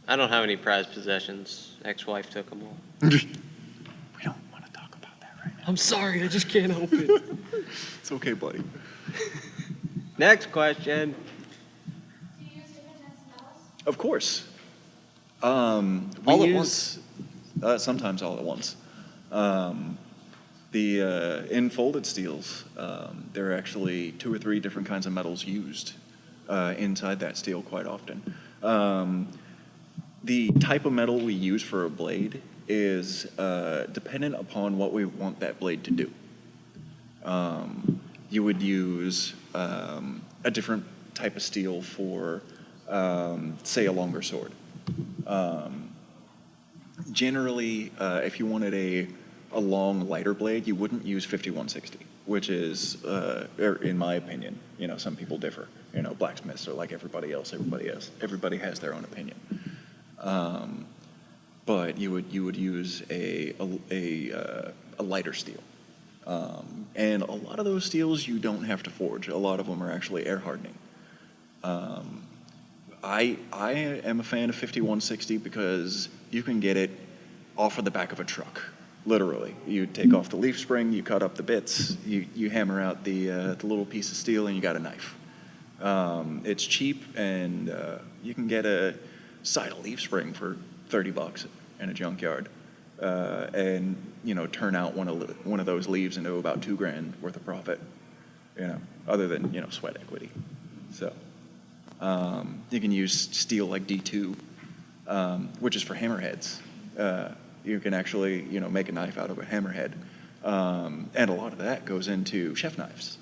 I don't have any prized possessions. Ex-wife took them all. We don't want to talk about that right now. I'm sorry, I just can't help it. It's okay, buddy. Next question. Do you use different types of metals? Of course. We All at use sometimes all at once. In folded steels, there are actually 2 or 3 different kinds of metals used inside that steel quite often. The type of metal we use for a blade is dependent upon what we want that blade to do. You would use a different type of steel for, say, a longer sword. Generally, if you wanted a long, lighter blade, you wouldn't use 5160, which is, in my opinion, some people differ. Blacksmiths are like everybody else. Everybody has their own opinion. But you would use a lighter steel. And a lot of those steels you don't have to forge. A lot of them are actually air hardening. I am a fan of 5160 because you can get it off of the back of a truck, literally. You take off the leaf spring, you cut up the bits, you hammer out the little piece of steel, and you got a knife. It's cheap, and you can get a side of leaf spring for $30 in a junkyard, and turn out one of those leaves into about $2,000 worth of profit. Other than sweat equity. So you can use steel like D2, which is for hammerheads. You can actually make a knife out of a hammerhead, and a lot of that goes into chef knives.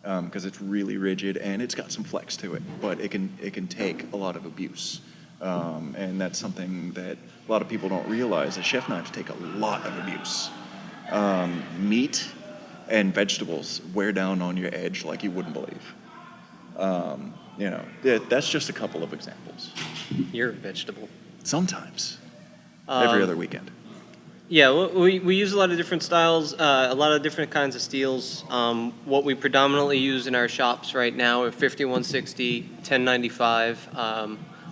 Because it's really rigid and it's got some flex to it, but it can take a lot of abuse, and that's something that a lot of people don't realize. That chef knives take a lot of abuse. Meat and vegetables wear down on your edge like you wouldn't believe. That's just a couple of examples. You're a vegetable. Sometimes, every other weekend. Yeah, we use a lot of different styles, a lot of different kinds of steels. What we predominantly use in our shops right now are 5160, 1095.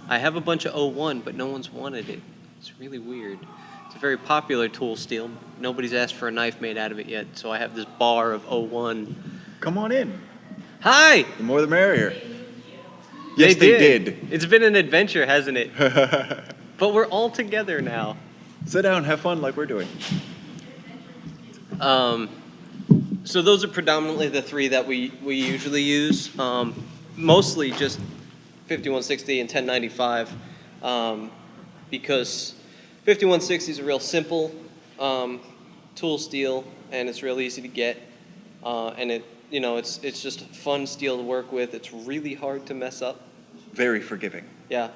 I have a bunch of 01, but no one's wanted it. It's really weird. It's a very popular tool steel. Nobody's asked for a knife made out of it yet, so I have this bar of 01. Come on in. Hi! The more the merrier. Yes, they did. It's been an adventure, hasn't it? But we're all together now. Sit down, have fun like we're doing. So those are predominantly the 3 that we usually use. Mostly just 5160 and 1095, because 5160 is a real simple tool steel, and it's real easy to get, and it's just fun steel to work with. It's really hard to mess up. Very forgiving. Yeah.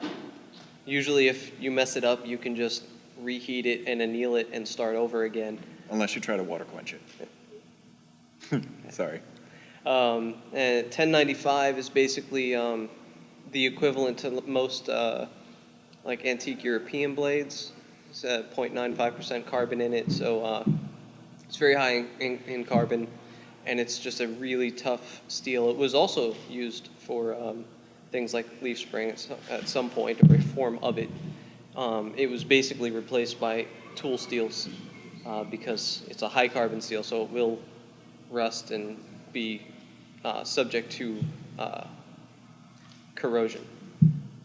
Usually, if you mess it up, you can just reheat it and anneal it and start over again. Unless you try to water quench it. Sorry. And 1095 is basically the equivalent to most like antique European blades. It's 0.95% carbon in it, so it's very high in carbon, and it's just a really tough steel. It was also used for things like leaf spring at some point, or a form of it. It was basically replaced by tool steels because it's a high carbon steel, so it will rust and be subject to corrosion.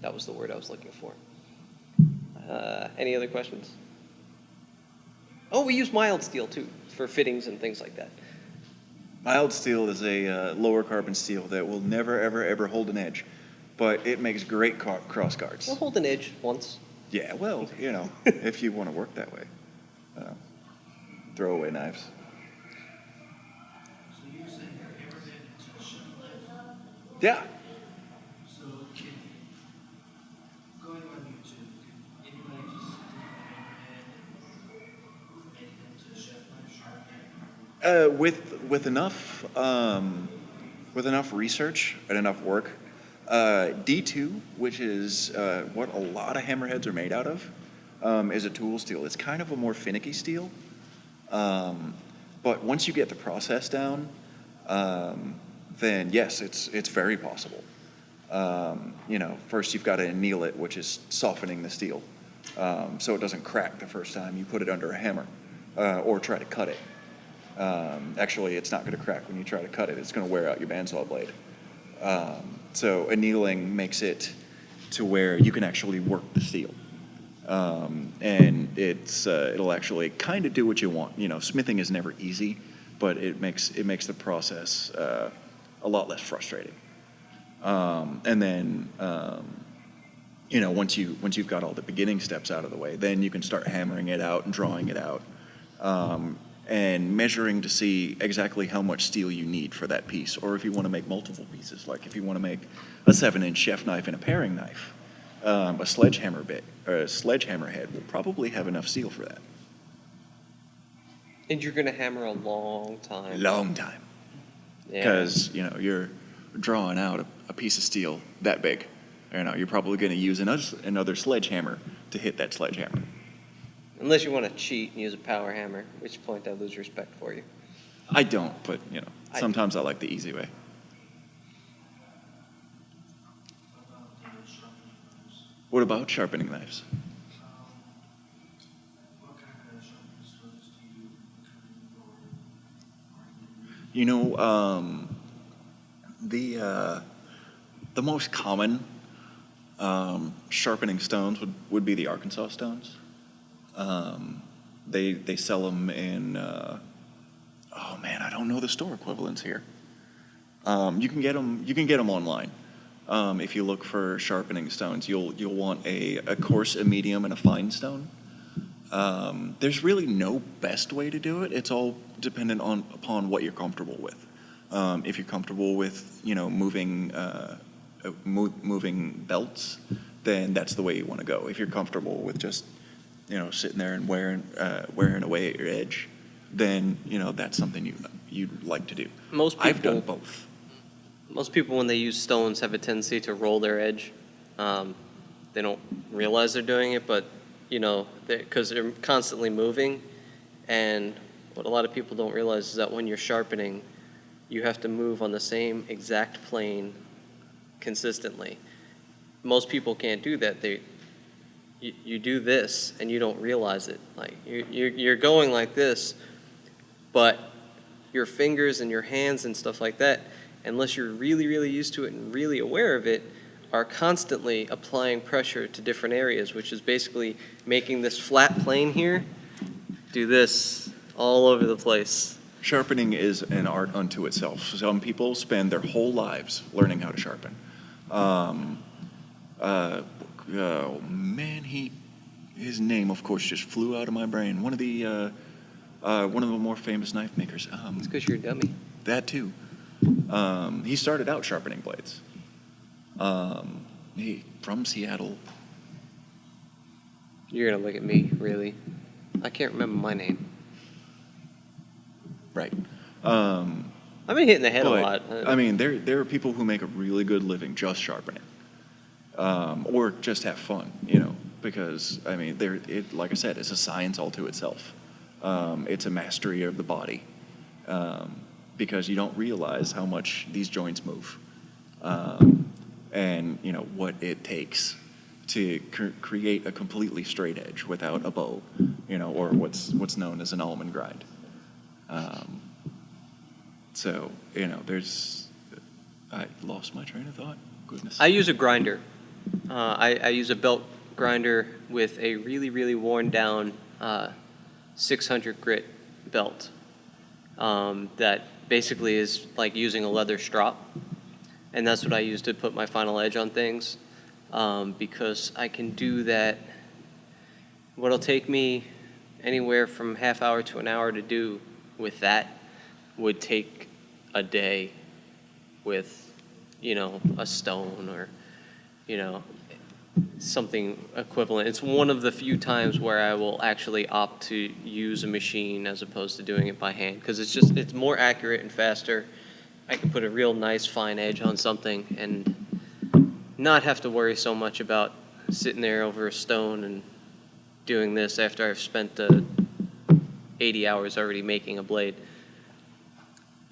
That was the word I was looking for. Any other questions? Oh, we use mild steel too for fittings and things like that. Mild steel is a lower carbon steel that will never, ever, ever hold an edge, but it makes great cross guards. We'll hold an edge once. Yeah, well, if you want to work that way. Throwaway knives. So you were saying your hammerhead is a chef blade? Yeah. So going on YouTube, can anybody just take a hammerhead and make it into a chef knife? With enough research and enough work, D2, which is what a lot of hammerheads are made out of, is a tool steel. It's kind of a more finicky steel, but once you get the process down, then yes, it's very possible. First you've got to anneal it, which is softening the steel, so it doesn't crack the first time you put it under a hammer or try to cut it. Actually, it's not going to crack when you try to cut it. It's going to wear out your bandsaw blade. So annealing makes it to where you can actually work the steel. And it'll actually kind of do what you want. Smithing is never easy, but it makes the process a lot less frustrating. And then, once you've got all the beginning steps out of the way, then you can start hammering it out and drawing it out, and measuring to see exactly how much steel you need for that piece, or if you want to make multiple pieces, like if you want to make a 7-inch chef knife and a paring knife, a sledgehammer bit or a sledgehammer head will probably have enough steel for that. And you're going to hammer a long time. Long time. Yeah. Because, you're drawing out a piece of steel that big. You're probably going to use another sledgehammer to hit that sledgehammer. Unless you want to cheat and use a power hammer, at which point I lose respect for you. I don't, but, sometimes I like the easy way. What about sharpening knives? What kind of sharpening stones do you The most common sharpening stones would be the Arkansas stones. They sell them in, I don't know the store equivalents here. You can get them online. If you look for sharpening stones, you'll want a coarse, a medium, and a fine stone. There's really no best way to do it. It's all dependent upon what you're comfortable with. If you're comfortable with moving belts, then that's the way you want to go. If you're comfortable with just sitting there and wearing away at your edge, then that's something you'd like to do. I've done both. Most people, when they use stones, have a tendency to roll their edge. They don't realize they're doing it, but because they're constantly moving. And what a lot of people don't realize is that when you're sharpening, you have to move on the same exact plane consistently. Most people can't do that. You do this and you don't realize it. Like you're going like this, but your fingers and your hands and stuff like that, unless you're really, really used to it and really aware of it, are constantly applying pressure to different areas, which is basically making this flat plane here do this all over the place. Sharpening is an art unto itself. Some people spend their whole lives learning how to sharpen. His name, of course, just flew out of my brain. One of the more famous knife makers. It's because you're a dummy. That too. He started out sharpening blades. He from Seattle. You're gonna look at me, really? I can't remember my name. Right. I've been hitting the head a lot. There are people who make a really good living just sharpening, or just have fun, because like I said, it's a science all to itself. It's a mastery of the body, because you don't realize how much these joints move, and what it takes to create a completely straight edge without a bow, or what's known as an almond grind. I lost my train of thought. Goodness. I use a grinder. I use a belt grinder with a really, really worn down 600 grit belt that basically is like using a leather strop. And that's what I use to put my final edge on things, because I can do that. What'll take me anywhere from half hour to an hour to do with that would take a day with, a stone or, something equivalent. It's one of the few times where I will actually opt to use a machine as opposed to doing it by hand, because it's more accurate and faster. I can put a real nice fine edge on something and not have to worry so much about sitting there over a stone and doing this after I've spent 80 hours already making a blade.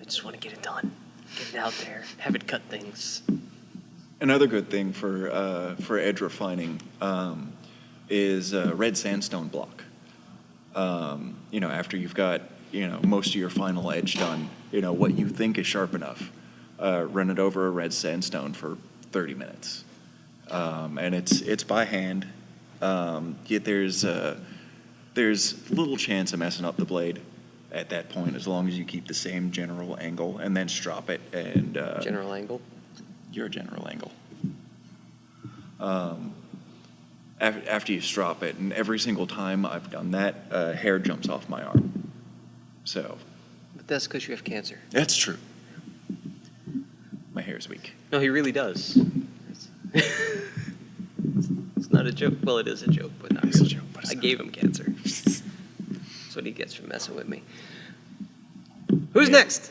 I just want to get it done, get it out there, have it cut things. Another good thing for edge refining is red sandstone block. After you've got most of your final edge done, what you think is sharp enough, run it over a red sandstone for 30 minutes, and it's by hand. Yet there's little chance of messing up the blade at that point, as long as you keep the same general angle and then strop it and General angle. your general angle. After you strop it, and every single time I've done that, hair jumps off my arm. So But that's because you have cancer. that's true. My hair's weak. No, he really does. It's not a joke. Well, it is a joke, but not It is a really. joke, but it's I not. gave him cancer. That's what he gets for messing with me. Who's Yeah. next?